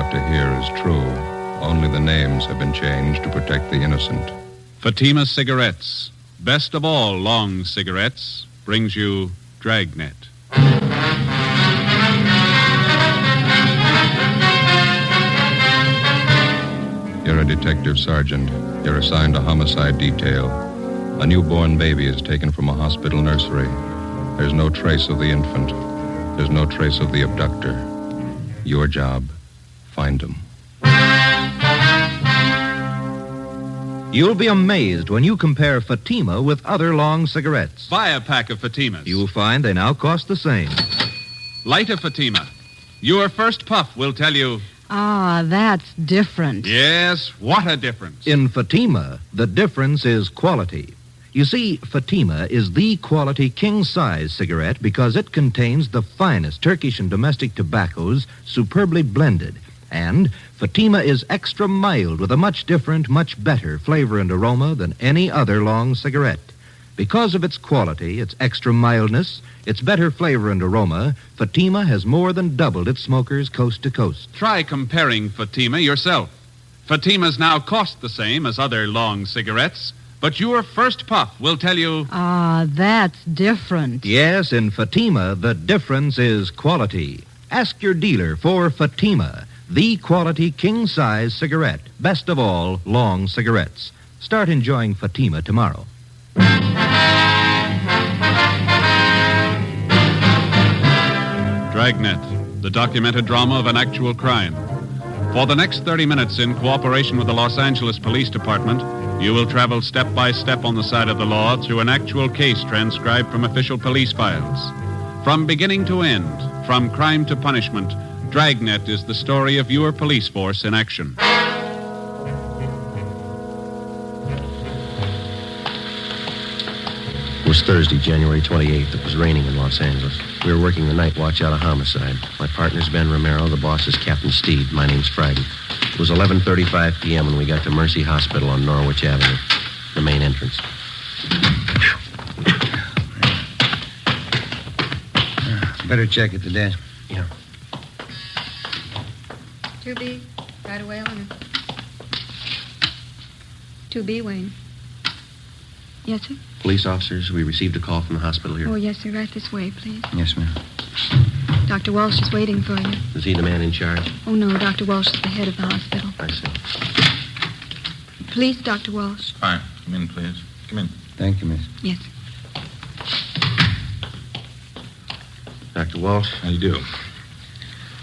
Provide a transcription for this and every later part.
about to hear is true. Only the names have been changed to protect the innocent. Fatima Cigarettes, best of all long cigarettes, brings you Dragnet. You're a detective sergeant. You're assigned a homicide detail. A newborn baby is taken from a hospital nursery. There's no trace of the infant. There's no trace of the abductor. Your job, find him. You'll be amazed when you compare Fatima with other long cigarettes. Buy a pack of Fatimas. You'll find they now cost the same. Light a Fatima. Your first puff will tell you... Ah, that's different. Yes, what a difference. In Fatima, the difference is quality. You see, Fatima is the quality king-size cigarette because it contains the finest Turkish and domestic tobaccos superbly blended. And Fatima is extra mild with a much different, much better flavor and aroma than any other long cigarette. Because of its quality, its extra mildness, its better flavor and aroma, Fatima has more than doubled its smokers coast to coast. Try comparing Fatima yourself. Fatimas now cost the same as other long cigarettes, but your first puff will tell you... Ah, that's different. Yes, in Fatima, the difference is quality. Ask your dealer for Fatima, the quality king-size cigarette. Best of all, long cigarettes. Start enjoying Fatima tomorrow. Dragnet, the documented drama of an actual crime. For the next 30 minutes, in cooperation with the Los Angeles Police Department, you will travel step by step on the side of the law through an actual case transcribed from official police files. From beginning to end, from crime to punishment, Dragnet is the story of your police force in action. It was Thursday, January 28th. It was raining in Los Angeles. We were working the night watch out of homicide. My partner's Ben Romero. The boss is Captain Steed. My name's Friday. It was 11:35 p.m. when we got to Mercy Hospital on Norwich Avenue, the main entrance. Better check at the desk. Yeah. 2B, right away, Eleanor. 2B, Wayne. Yes, sir? Police officers, we received a call from the hospital here. Oh, yes, sir. Right this way, please. Yes, ma'am. Dr. Walsh is waiting for you. Is he the man in charge? Oh, no, Dr. Walsh is the head of the hospital. I see. Please, Dr. Walsh. Fine. Come in, please. Come in. Thank you, miss. Yes. Dr. Walsh. How you do?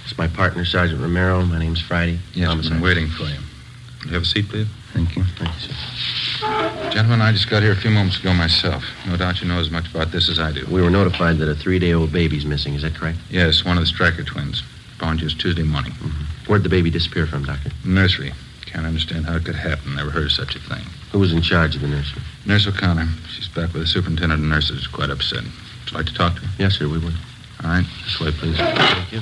It's my partner, Sergeant Romero. My name's Friday. Yes, Homicide. I'm waiting for you. Will you have a seat, please? Thank you. Thank you, sir. Gentlemen, I just got here a few moments ago myself. No doubt you know as much about this as I do. We were notified that a 3-day-old baby's missing. Is that correct? Yes, one of the Stryker twins. Found just Tuesday morning. Mm-hmm. Where'd the baby disappear from, Doctor? Nursery. Can't understand how it could happen. Never heard of such a thing. Who was in charge of the nursery? Nurse O'Connor. She's back with the superintendent of nurses. Quite upset. Would you like to talk to her? Yes, sir, we would. All right. This way, please. Thank you.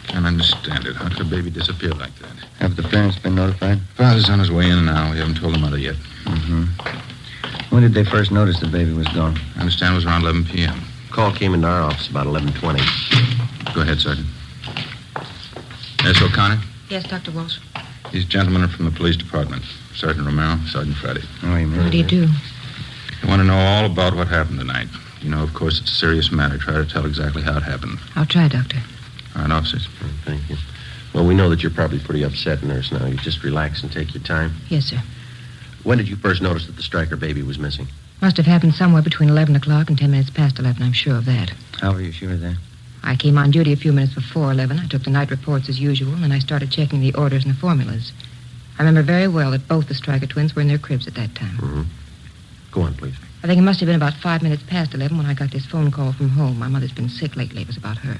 Can't understand it. How could a baby disappear like that? Have the parents been notified? Father's on his way in now. We haven't told the mother yet. Mm-hmm. When did they first notice the baby was gone? I understand it was around 11 p.m. Call came into our office about 11:20. Go ahead, Sergeant. Nurse O'Connor? Yes, Dr. Walsh. These gentlemen are from the police department. Sergeant Romero, Sergeant Friday. Oh, you mean? What do you do? They want to know all about what happened tonight. You know, of course, it's a serious matter. Try to tell exactly how it happened. I'll try, Doctor. All right, officers. Thank you. Well, we know that you're probably pretty upset, nurse, now. You just relax and take your time. Yes, sir. When did you first notice that the Stryker baby was missing? Must have happened somewhere between 11 o'clock and 10 minutes past 11. I'm sure of that. How were you sure of that? I came on duty a few minutes before 11. I took the night reports as usual, and I started checking the orders and the formulas. I remember very well that both the Stryker twins were in their cribs at that time. Mm-hmm. Go on, please. I think it must have been about 5 minutes past 11 when I got this phone call from home. My mother's been sick lately. It was about her.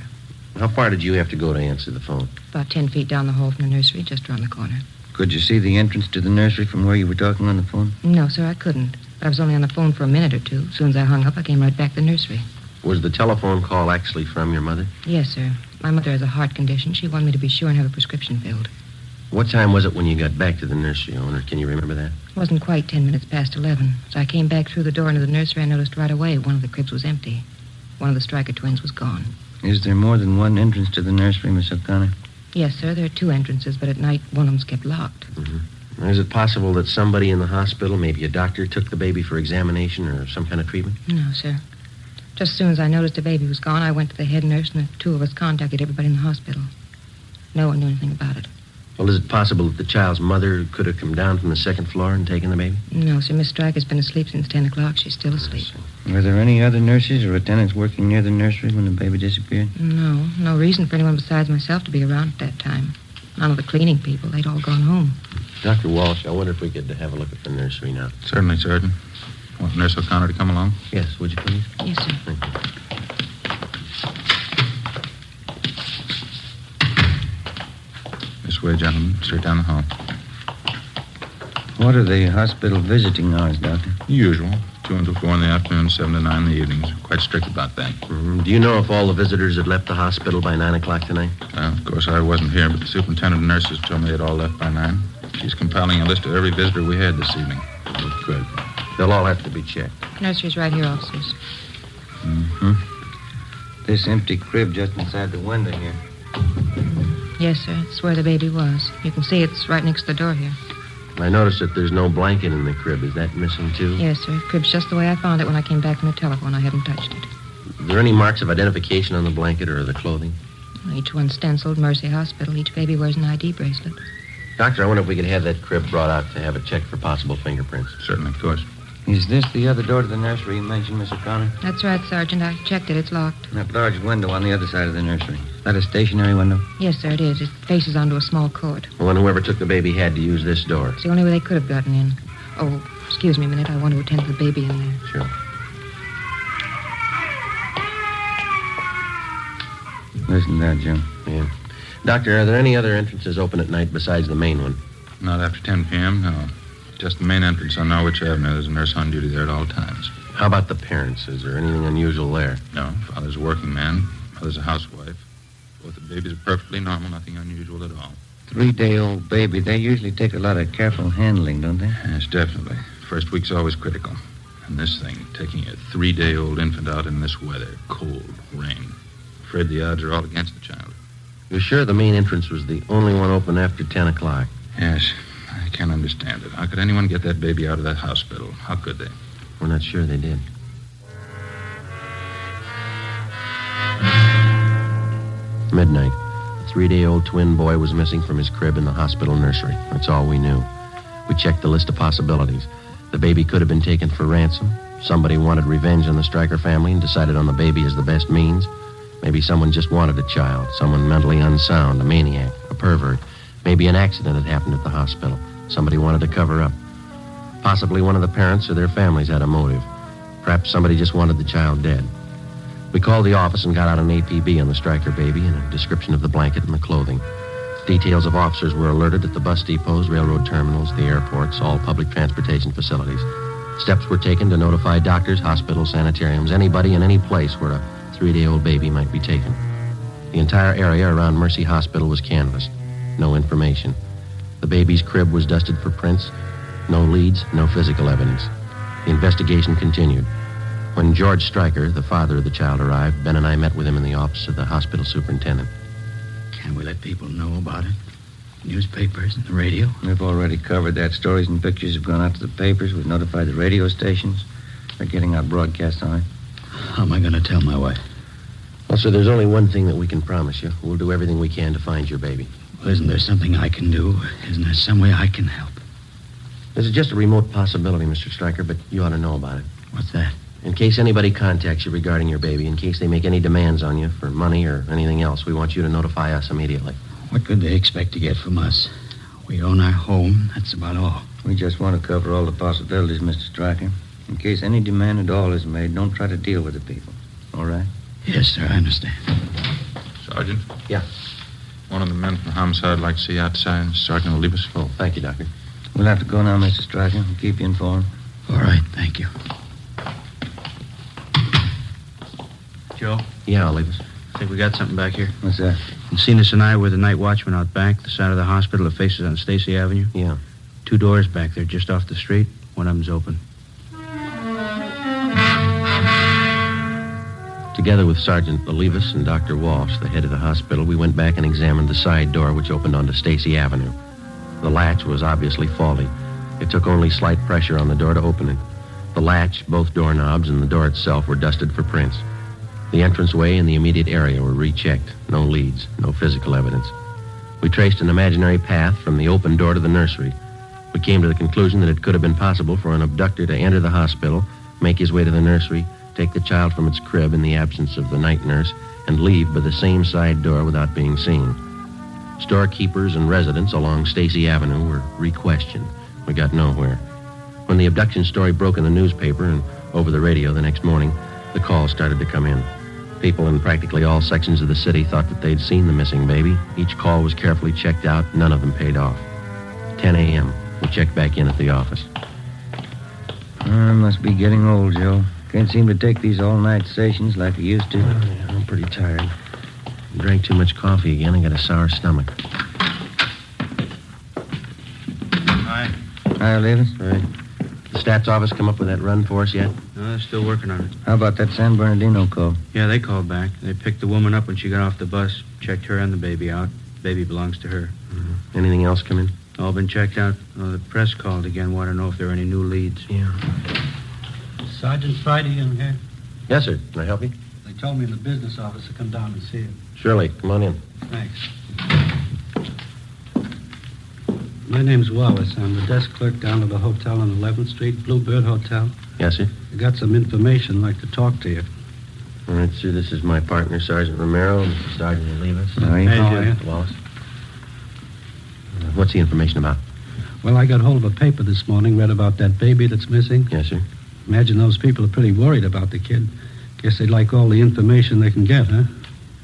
How far did you have to go to answer the phone? About 10 feet down the hall from the nursery, just around the corner. Could you see the entrance to the nursery from where you were talking on the phone? No, sir, I couldn't. But I was only on the phone for a minute or two. As soon as I hung up, I came right back to the nursery. Was the telephone call actually from your mother? Yes, sir. My mother has a heart condition. She wanted me to be sure and have a prescription filled. What time was it when you got back to the nursery, owner? Can you remember that? It wasn't quite 10 minutes past 11. As I came back through the door into the nursery, I noticed right away one of the cribs was empty. One of the Stryker twins was gone. Is there more than one entrance to the nursery, Miss O'Connor? Yes, sir, there are 2 entrances, but at night one of them's kept locked. Is it possible that somebody in the hospital, maybe a doctor, took the baby for examination or some kind of treatment? No, sir. Just as soon as I noticed the baby was gone, I went to the head nurse, and the 2 of us contacted everybody in the hospital. No one knew anything about it. Well, is it possible that the child's mother could have come down from the 2nd floor and taken the baby? No, sir, Miss Stryker's been asleep since 10 o'clock. She's still asleep. Were there any other nurses or attendants working near the nursery when the baby disappeared? No reason for anyone besides myself to be around at that time. None of the cleaning people. They'd all gone home. Dr. Walsh, I wonder if we could have a look at the nursery now. Certainly, Sergeant. Want Nurse O'Connor to come along? Yes, would you please? Yes, sir. Thank you. This way, gentlemen. Straight down the hall. What are the hospital visiting hours, Doctor? Usual. 2 until 4 in the afternoon, 7 to 9 in the evenings. Quite strict about that. Do you know if all the visitors had left the hospital by 9 o'clock tonight? Of course, I wasn't here, but the superintendent of nurses told me they'd all left by 9. She's compiling a list of every visitor we had this evening. Good. They'll all have to be checked. Nursery's right here, officers. This empty crib just inside the window here. Yes, sir. It's where the baby was. You can see it's right next to the door here. I noticed that there's no blanket in the crib. Is that missing, too? Yes, sir. The crib's just the way I found it when I came back from the telephone. I haven't touched it. Are there any marks of identification on the blanket or the clothing? Each one's stenciled Mercy Hospital. Each baby wears an ID bracelet. Doctor, I wonder if we could have that crib brought out to have it checked for possible fingerprints. Certainly, of course. Is this the other door to the nursery you mentioned, Miss O'Connor? That's right, Sergeant. I checked it. It's locked. That large window on the other side of the nursery. Is that a stationary window? Yes, sir, it is. It faces onto a small court. Well, then whoever took the baby had to use this door. It's the only way they could have gotten in. Oh, excuse me a minute. I want to attend to the baby in there. Sure. Listen to that, Jim. Yeah. Doctor, are there any other entrances open at night besides the main one? Not after 10 p.m., no. Just the main entrance on Norwich Avenue. There's a nurse on duty there at all times. How about the parents? Is there anything unusual there? No, father's a working man. Mother's a housewife. Both the babies are perfectly normal, nothing unusual at all. 3-day-old baby. They usually take a lot of careful handling, don't they? Yes, definitely. First week's always critical. And this thing, taking a 3-day-old infant out in this weather, cold, rain. Afraid the odds are all against the child. You're sure the main entrance was the only one open after 10 o'clock? Yes, I can't understand it. How could anyone get that baby out of that hospital? How could they? We're not sure they did. Midnight. A 3-day-old twin boy was missing from his crib in the hospital nursery. That's all we knew. We checked the list of possibilities. The baby could have been taken for ransom. Somebody wanted revenge on the Stryker family and decided on the baby as the best means. Maybe someone just wanted a child, someone mentally unsound, a maniac, a pervert. Maybe an accident had happened at the hospital. Somebody wanted to cover up. Possibly one of the parents or their families had a motive. Perhaps somebody just wanted the child dead. We called the office and got out an APB on the Stryker baby and a description of the blanket and the clothing. Details of officers were alerted at the bus depots, railroad terminals, the airports, all public transportation facilities. Steps were taken to notify doctors, hospitals, sanitariums, anybody in any place where a 3-day-old baby might be taken. The entire area around Mercy Hospital was canvassed. No information. The baby's crib was dusted for prints. No leads, no physical evidence. The investigation continued. When George Stryker, the father of the child, arrived, Ben and I met with him in the office of the hospital superintendent. Can we let people know about it? Newspapers and the radio? We've already covered that. Stories and pictures have gone out to the papers. We've notified the radio stations. They're getting out broadcasts on it. How am I going to tell my wife? Well, sir, there's only one thing that we can promise you. We'll do everything we can to find your baby. Well, isn't there something I can do? Isn't there some way I can help? This is just a remote possibility, Mr. Stryker, but you ought to know about it. What's that? In case anybody contacts you regarding your baby, in case they make any demands on you for money or anything else, we want you to notify us immediately. What could they expect to get from us? We own our home. That's about all. We just want to cover all the possibilities, Mr. Stryker. In case any demand at all is made, don't try to deal with the people. All right? Yes, sir, I understand. Sergeant? Yeah. One of the men from homicide would like to see you outside. Sergeant will leave us full. Thank you, Doctor. We'll have to go now, Mr. Stryker. We'll keep you informed. All right, thank you. Joe? Yeah, I'll leave us. I think we got something back here. What's that? Encina's and I were the night watchman out back, the side of the hospital that faces on Stacy Avenue. Yeah. 2 doors back there, just off the street. One of them's open. Together with Sergeant Olivas and Dr. Walsh, the head of the hospital, we went back and examined the side door which opened onto Stacy Avenue. The latch was obviously faulty. It took only slight pressure on the door to open it. The latch, both doorknobs, and the door itself were dusted for prints. The entranceway and the immediate area were rechecked. No leads, no physical evidence. We traced an imaginary path from the open door to the nursery. We came to the conclusion that it could have been possible for an abductor to enter the hospital, make his way to the nursery, take the child from its crib in the absence of the night nurse, and leave by the same side door without being seen. Storekeepers and residents along Stacy Avenue were re-questioned. We got nowhere. When the abduction story broke in the newspaper and over the radio the next morning, the calls started to come in. People in practically all sections of the city thought that they'd seen the missing baby. Each call was carefully checked out. None of them paid off. 10 a.m. We checked back in at the office. I must be getting old, Joe. Can't seem to take these all-night sessions like I used to. Yeah, I'm pretty tired. I drank too much coffee again and got a sour stomach. Hi. Hi, Olivas. Right. The stats office come up with that run for us yet? No, they're still working on it. How about that San Bernardino call? Yeah, they called back. They picked the woman up when she got off the bus, checked her and the baby out. Baby belongs to her. Mm-hmm. Anything else come in? All been checked out. Oh, the press called again, want to know if there are any new leads. Yeah. Sergeant Friday in here? Yes, sir. Can I help you? They told me in the business office to come down and see you. Surely. Come on in. Thanks. My name's Wallace. I'm the desk clerk down at the hotel on 11th Street, Bluebird Hotel. Yes, sir. I got some information. I'd like to talk to you. All right, sir. This is my partner, Sergeant Romero, and Sergeant Olivas. How are you? How are you? Wallace. What's the information about? Well, I got hold of a paper this morning, read about that baby that's missing. Yes, sir. Imagine those people are pretty worried about the kid. Guess they'd like all the information they can get, huh?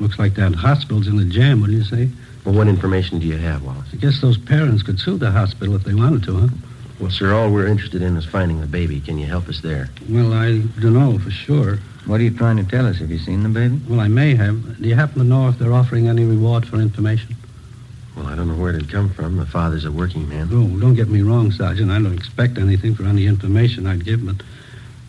Looks like that hospital's in a jam, wouldn't you say? Well, what information do you have, Wallace? I guess those parents could sue the hospital if they wanted to, huh? Well, sir, all we're interested in is finding the baby. Can you help us there? Well, I don't know for sure. What are you trying to tell us? Have you seen the baby? Well, I may have. Do you happen to know if they're offering any reward for information? Well, I don't know where it'd come from. The father's a working man. Oh, don't get me wrong, Sergeant. I don't expect anything for any information I'd give, but,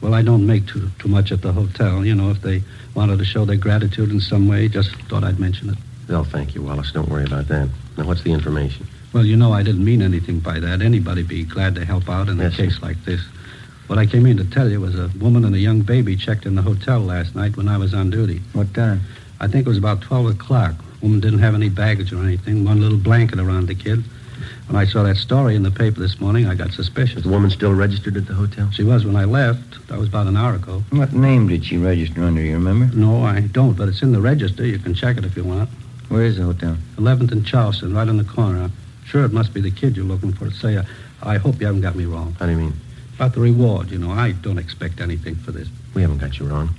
well, I don't make too much at the hotel. You know, if they wanted to show their gratitude in some way, just thought I'd mention it. They'll thank you, Wallace. Don't worry about that. Now, what's the information? Well, you know, I didn't mean anything by that. Anybody'd be glad to help out in a Yes, case sir. like this. What I came in to tell you was a woman and a young baby checked in the hotel last night when I was on duty. What time? I think it was about 12 o'clock. Woman didn't have any baggage or anything, one little blanket around the kid. When I saw that story in the paper this morning, I got suspicious. Is the woman still registered at the hotel? She was when I left. That was about an hour ago. What name did she register under, you remember? No, I don't, but it's in the register. You can check it if you want. Where is the hotel? 11th and Charleston, right on the corner. I'm sure it must be the kid you're looking for. Say, I hope you haven't got me wrong. How do you mean? About the reward, you know. I don't expect anything for this. We haven't got you wrong.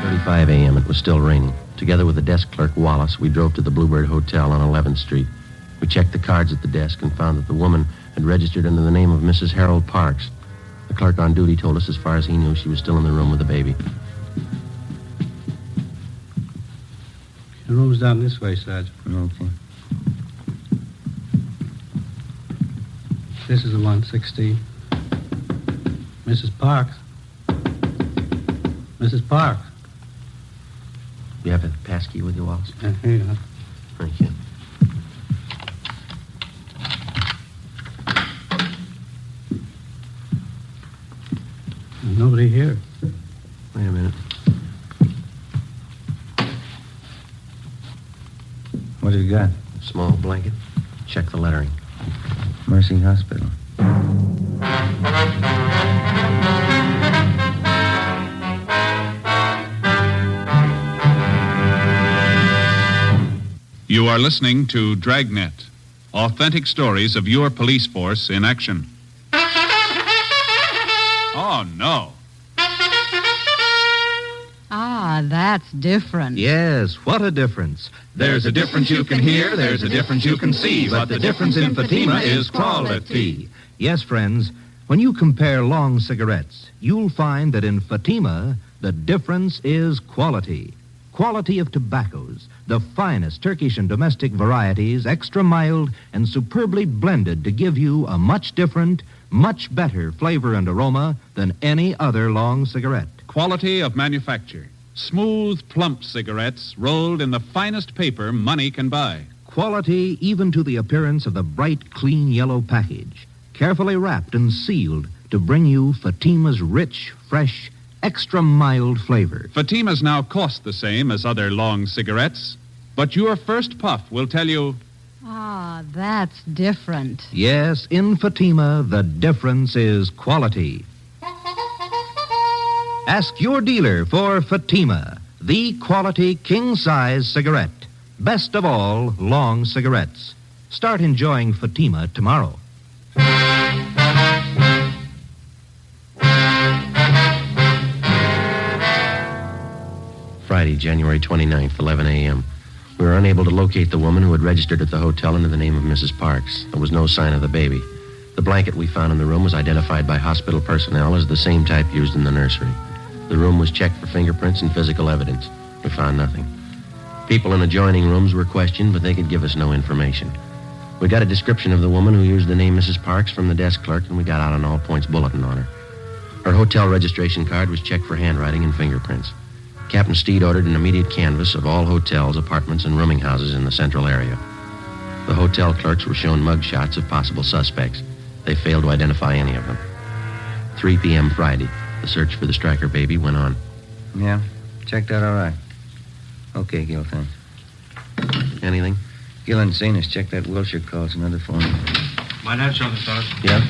35 a.m. It was still raining. Together with the desk clerk, Wallace, we drove to the Bluebird Hotel on 11th Street. We checked the cards at the desk and found that the woman had registered under the name of Mrs. Harold Parks. The clerk on duty told us as far as he knew she was still in the room with the baby. The room's down this way, Sergeant. Okay. This is the 116. Mrs. Parks. Mrs. Parks. You have a passkey with you, Wallace? Here you are. Thank you. There's nobody here. Wait a minute. What have you got? Small blanket. Check the lettering. Mercy Hospital. You are listening to Dragnet, authentic stories of your police force in action. Oh, no. Ah, that's different. Yes, what a difference. There's a difference you can hear, there's a difference you can see, but the difference in Fatima is quality. Yes, friends, when you compare long cigarettes, you'll find that in Fatima, the difference is quality. Quality of tobaccos, the finest Turkish and domestic varieties, extra mild and superbly blended to give you a much different, much better flavor and aroma than any other long cigarette. quality of manufacture. Smooth, plump cigarettes rolled in the finest paper money can buy. Quality even to the appearance of the bright, clean yellow package, carefully wrapped and sealed to bring you Fatima's rich, fresh, extra mild flavor. Fatimas now cost the same as other long cigarettes, but your first puff will tell you, Ah, that's different. Yes, in Fatima, the difference is quality. Ask your dealer for Fatima, the quality king-size cigarette. Best of all, long cigarettes. Start enjoying Fatima tomorrow. Friday, January 29th, 11 a.m. We were unable to locate the woman who had registered at the hotel under the name of Mrs. Parks. There was no sign of the baby. The blanket we found in the room was identified by hospital personnel as the same type used in the nursery. The room was checked for fingerprints and physical evidence. We found nothing. People in adjoining rooms were questioned, but they could give us no information. We got a description of the woman who used the name Mrs. Parks from the desk clerk, and we got out an all-points bulletin on her. Her hotel registration card was checked for handwriting and fingerprints. Captain Steed ordered an immediate canvass of all hotels, apartments, and rooming houses in the central area. The hotel clerks were shown mug shots of possible suspects. They failed to identify any of them. 3 p.m. Friday, the search for the Stryker baby went on. Yeah, checked out all right. Okay, Gil, thanks. Anything? Gil and Zanus checked that Wilshire call. It's another phone. Might have something, fellas. Yeah?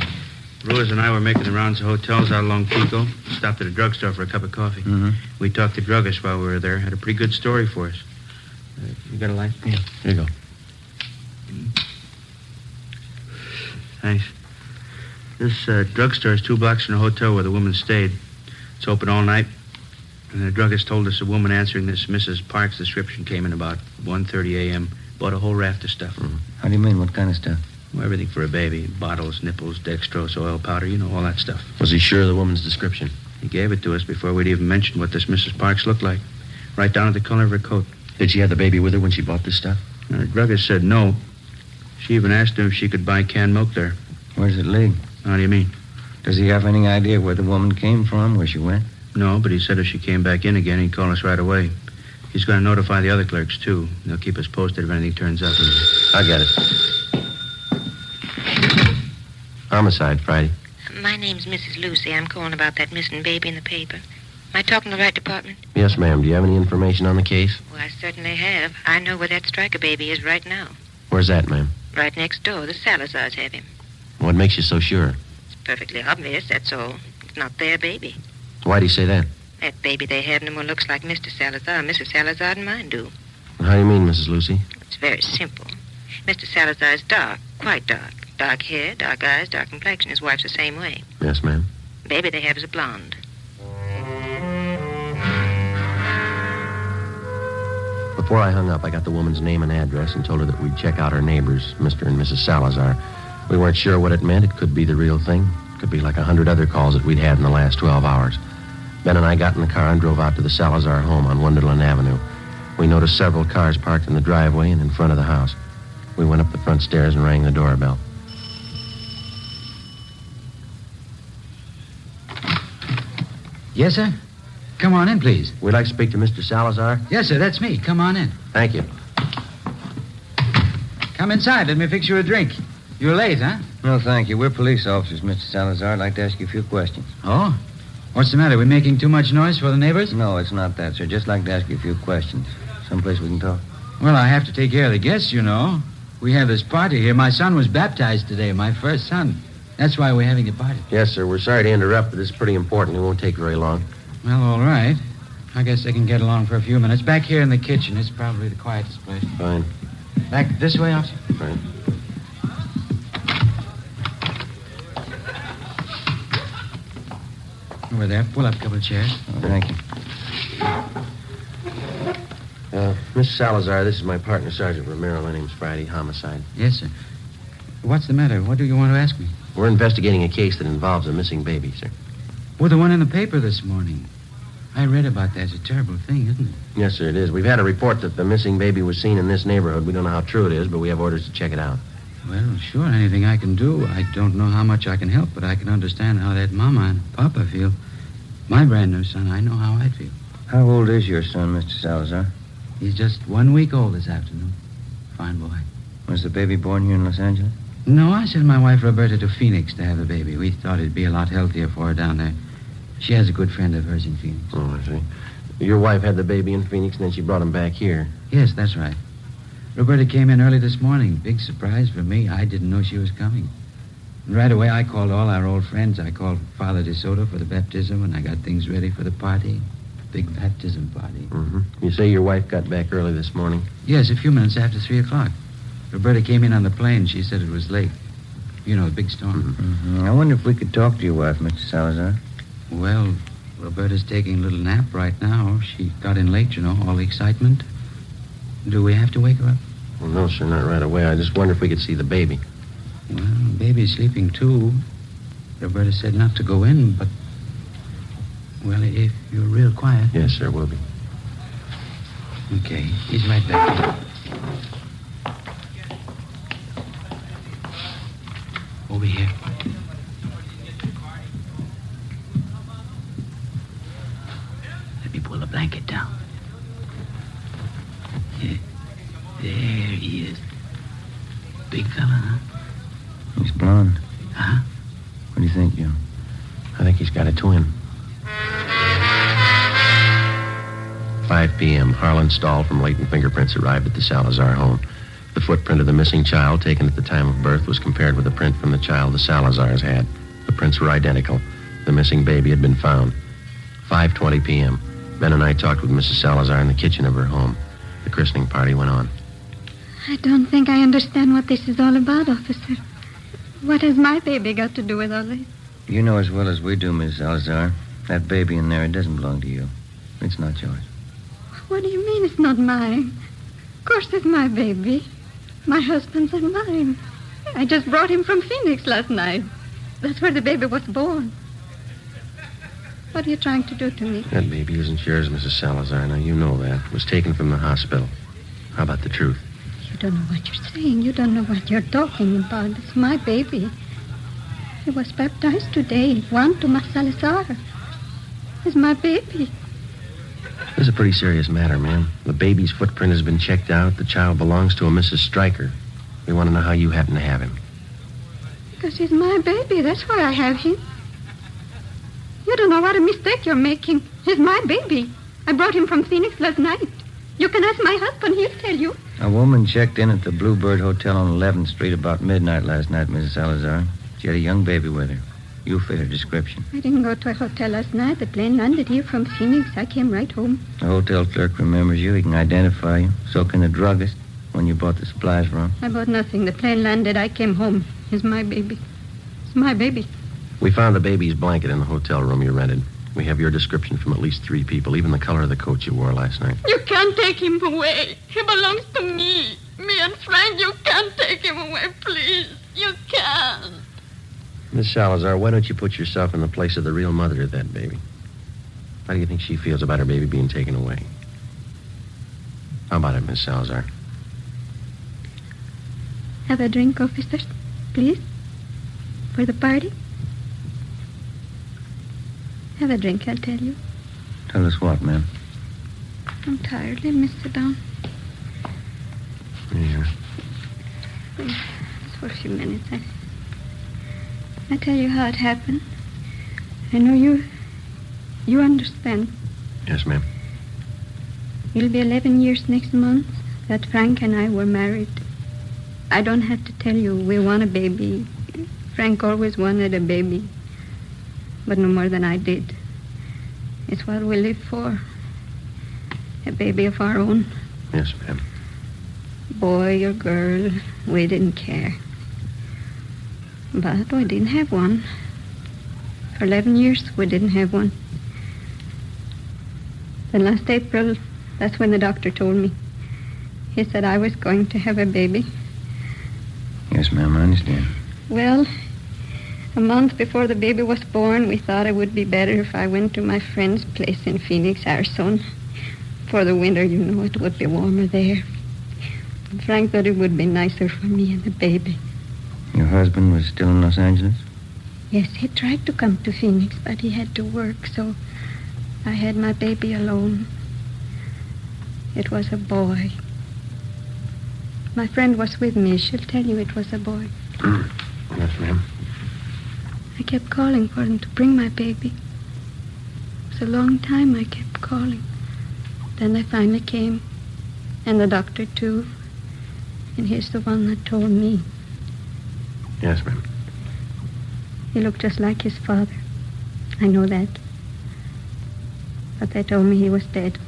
Ruiz and I were making the rounds of hotels out along Pico. Stopped at a drugstore for a cup of coffee. Mm-hmm. We talked to druggists while we were there. Had a pretty good story for us. You got a light? Yeah. Here you go. Thanks. This drugstore is 2 blocks from the hotel where the woman stayed. It's open all night. And the druggist told us a woman answering this Mrs. Parks description came in about 1:30 a.m. Bought a whole raft of stuff. Mm-hmm. How do you mean, what kind of stuff? Well, everything for a baby. Bottles, nipples, dextrose, oil powder, all that stuff. Was he sure of the woman's description? He gave it to us before we'd even mentioned what this Mrs. Parks looked like. Right down to the color of her coat. Did she have the baby with her when she bought this stuff? The druggist said no. She even asked him if she could buy canned milk there. Where does it lead? How do you mean? Does he have any idea where the woman came from, where she went? No, but he said if she came back in again, he'd call us right away. He's going to notify the other clerks, too. They'll keep us posted if anything turns up. I got it. Homicide, Friday. My name's Mrs. Lucy. I'm calling about that missing baby in the paper. Am I talking to the right department? Yes, ma'am. Do you have any information on the case? Well, I certainly have. I know where that Stryker baby is right now. Where's that, ma'am? Right next door. The Salazars have him. What makes you so sure? It's perfectly obvious, that's all. It's not their baby. Why do you say that? That baby they have no more looks like Mr. Salazar, Mrs. Salazar, than mine do. How do you mean, Mrs. Lucy? It's very simple. Mr. Salazar is dark, quite dark. Dark hair, dark eyes, dark complexion. His wife's the same way. Yes, ma'am. The baby they have is a blonde. Before I hung up, I got the woman's name and address and told her that we'd check out her neighbors, Mr. and Mrs. Salazar. We weren't sure what it meant. It could be the real thing. It could be like 100 other calls that we'd had in the last 12 hours. Ben and I got in the car and drove out to the Salazar home on Wonderland Avenue. We noticed several cars parked in the driveway and in front of the house. We went up the front stairs and rang the doorbell. Yes, sir? Come on in, please. We'd like to speak to Mr. Salazar. Yes, sir, that's me. Come on in. Thank you. Come inside. Let me fix you a drink. You're late, huh? No, thank you. We're police officers, Mr. Salazar. I'd like to ask you a few questions. Oh? What's the matter? We making too much noise for the neighbors? No, it's not that, sir. Just like to ask you a few questions. Someplace we can talk. Well, I have to take care of the guests, you know. We have this party here. My son was baptized today, my first son. That's why we're having a party. Yes, sir. We're sorry to interrupt, but this is pretty important. It won't take very long. Well, all right. I guess they can get along for a few minutes. Back here in the kitchen. It's probably the quietest place. Fine. Back this way, officer? Right. Over there. Pull up a couple of chairs. Oh, thank you. Miss Salazar, this is my partner, Sergeant Romero. My name's Friday. Homicide. Yes, sir. What's the matter? What do you want to ask me? We're investigating a case that involves a missing baby, sir. Well, the one in the paper this morning. I read about that. It's a terrible thing, isn't it? Yes, sir, it is. We've had a report that the missing baby was seen in this neighborhood. We don't know how true it is, but we have orders to check it out. Well, sure, anything I can do. I don't know how much I can help, but I can understand how that mama and papa feel. My brand new son, I know how I feel. How old is your son, Mr. Salazar? He's just 1 week old this afternoon. Fine boy. Was the baby born here in Los Angeles? No, I sent my wife Roberta to Phoenix to have the baby. We thought it'd be a lot healthier for her down there. She has a good friend of hers in Phoenix. Oh, I see. Your wife had the baby in Phoenix, and then she brought him back here. Yes, that's right. Roberta came in early this morning. Big surprise for me. I didn't know she was coming. And right away, I called all our old friends. I called Father DeSoto for the baptism, and I got things ready for the party. Big baptism party. Mm-hmm. You say your wife got back early this morning? Yes, a few minutes after 3 o'clock. Roberta came in on the plane. She said it was late. You know, the big storm. Mm-hmm. I wonder if we could talk to your wife, Mr. Salazar. Well, Roberta's taking a little nap right now. She got in late, you know, all the excitement. Do we have to wake her up? Well, no, sir, not right away. I just wonder if we could see the baby. Well, baby's sleeping, too. Roberta said not to go in, but... Well, if you're real quiet... Yes, sir, we'll be. Okay, he's right back. Over here. Let me pull the blanket down. Yeah. There he is. Big fella, huh? He's blonde. Huh? What do you think, Jim? I think he's got a twin. 5 p.m., Harlan Stahl from Leighton Fingerprints arrived at the Salazar home. The footprint of the missing child taken at the time of birth was compared with the print from the child the Salazars had. The prints were identical. The missing baby had been found. 5:20 p.m., Ben and I talked with Mrs. Salazar in the kitchen of her home. The christening party went on. I don't think I understand what this is all about, officer. What has my baby got to do with all this? You know as well as we do, Miss Salazar. That baby in there, it doesn't belong to you. It's not yours. What do you mean it's not mine? Of course it's my baby. My husband's and mine. I just brought him from Phoenix last night. That's where the baby was born. What are you trying to do to me? That baby isn't yours, Mrs. Salazar. Now, you know that. It was taken from the hospital. How about the truth? You don't know what you're saying. You don't know what you're talking about. It's my baby. He was baptized today. Juan Tomas Salazar. It's my baby. This is a pretty serious matter, ma'am. The baby's footprint has been checked out. The child belongs to a Mrs. Stryker. We want to know how you happen to have him. Because he's my baby. That's why I have him. You don't know what a mistake you're making. He's my baby. I brought him from Phoenix last night. You can ask my husband. He'll tell you. A woman checked in at the Bluebird Hotel on 11th Street about midnight last night, Mrs. Salazar. She had a young baby with her. You fit her description. I didn't go to a hotel last night. The plane landed here from Phoenix. I came right home. The hotel clerk remembers you. He can identify you. So can the druggist when you bought the supplies from. I bought nothing. The plane landed. I came home. It's my baby. It's my baby. We found the baby's blanket in the hotel room you rented. We have your description from at least 3 people, even the color of the coat you wore last night. You can't take him away. He belongs to me. Me and Frank, you can't take him away, please. You can't. Miss Salazar, why don't you put yourself in the place of the real mother of that baby? How do you think she feels about her baby being taken away? How about it, Miss Salazar? Have a drink, officers, please. For the party. Have a drink, I'll tell you. Tell us what, ma'am? I'm tired. Let me sit down. Yeah. Please, just for a few minutes. I tell you how it happened. I know you understand. Yes, ma'am. It'll be 11 years next month that Frank and I were married. I don't have to tell you we want a baby. Frank always wanted a baby, but no more than I did. It's what we live for. A baby of our own. Yes, ma'am. Boy or girl, we didn't care. But we didn't have one. For 11 years, we didn't have one. Then last April, that's when the doctor told me. He said I was going to have a baby. Yes, ma'am, I understand. Well, a month before the baby was born, we thought it would be better if I went to my friend's place in Phoenix, Arizona. For the winter, you know, it would be warmer there. Frank thought it would be nicer for me and the baby. Your husband was still in Los Angeles? Yes, he tried to come to Phoenix, but he had to work, so I had my baby alone. It was a boy. My friend was with me. She'll tell you it was a boy. Yes, ma'am. I kept calling for him to bring my baby. It was a long time I kept calling. Then they finally came, and the doctor, too. And he's the one that told me. Yes, ma'am. He looked just like his father. I know that. But they told me he was dead.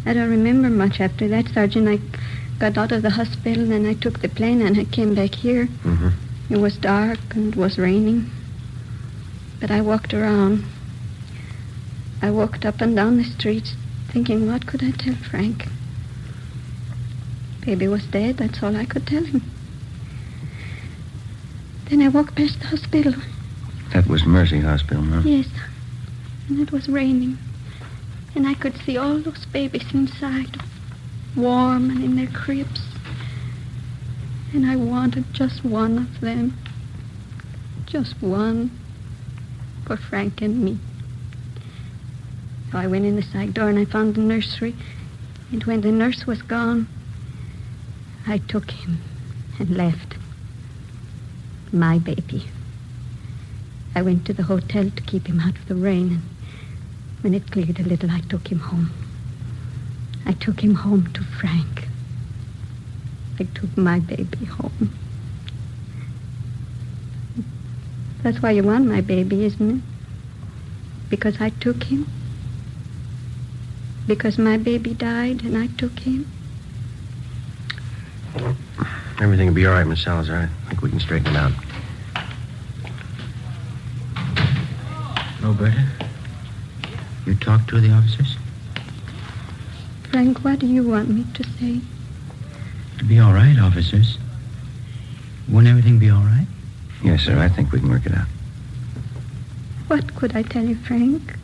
I don't remember much after that, Sergeant. I got out of the hospital, and I took the plane, and I came back here. Mm-hmm. It was dark, and it was raining. But I walked around. I walked up and down the streets, thinking, what could I tell Frank? Baby was dead, that's all I could tell him. Then I walked past the hospital. That was Mercy Hospital, huh? Yes, and it was raining. And I could see all those babies inside, warm and in their cribs. And I wanted just one of them. Just one for Frank and me. So I went in the side door and I found the nursery. And when the nurse was gone, I took him and left. My baby. I went to the hotel to keep him out of the rain, and when it cleared a little, I took him home. I took him home to Frank. I took my baby home. That's why you want my baby, isn't it? Because I took him? Because my baby died and I took him? Everything will be all right, Miss Salazar. I think we can straighten it out. Roberta, you talked to the officers? Frank, what do you want me to say? It'll be all right, officers. Won't everything be all right? Yes, sir. I think we can work it out. What could I tell you, Frank?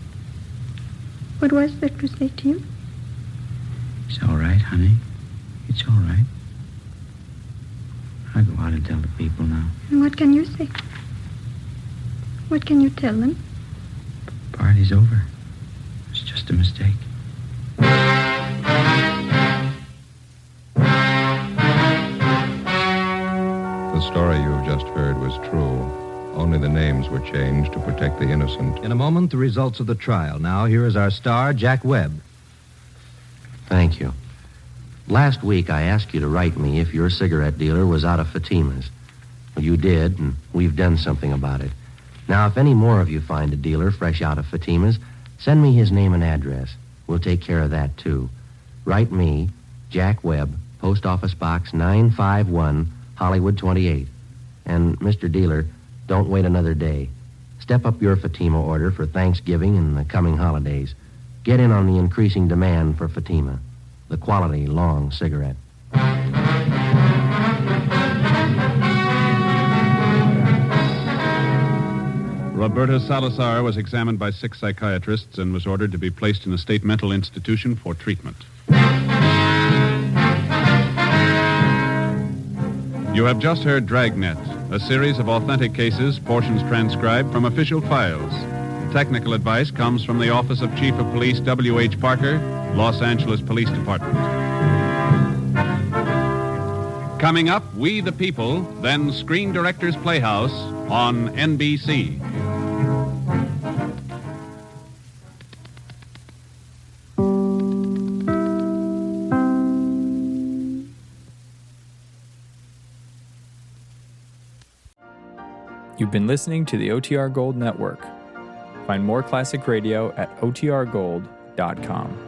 What was there to say to you? It's all right, honey. It's all right. I'll go out and tell the people now. And what can you say? What can you tell them? Party's over. It's just a mistake. The story you've just heard was true. Only the names were changed to protect the innocent. In a moment, the results of the trial. Now, here is our star, Jack Webb. Thank you. Last week, I asked you to write me if your cigarette dealer was out of Fatima's. Well, you did, and we've done something about it. Now, if any more of you find a dealer fresh out of Fatima's, send me his name and address. We'll take care of that, too. Write me, Jack Webb, Post Office Box 951, Hollywood 28. And, Mr. Dealer, don't wait another day. Step up your Fatima order for Thanksgiving and the coming holidays. Get in on the increasing demand for Fatima, the quality long cigarette. Roberta Salazar was examined by 6 psychiatrists and was ordered to be placed in a state mental institution for treatment. You have just heard Dragnet, a series of authentic cases, portions transcribed from official files. Technical advice comes from the Office of Chief of Police W.H. Parker, Los Angeles Police Department. Coming up, We the People, then Screen Directors Playhouse on NBC. You've been listening to the OTR Gold Network. Find more classic radio at otrgold.com.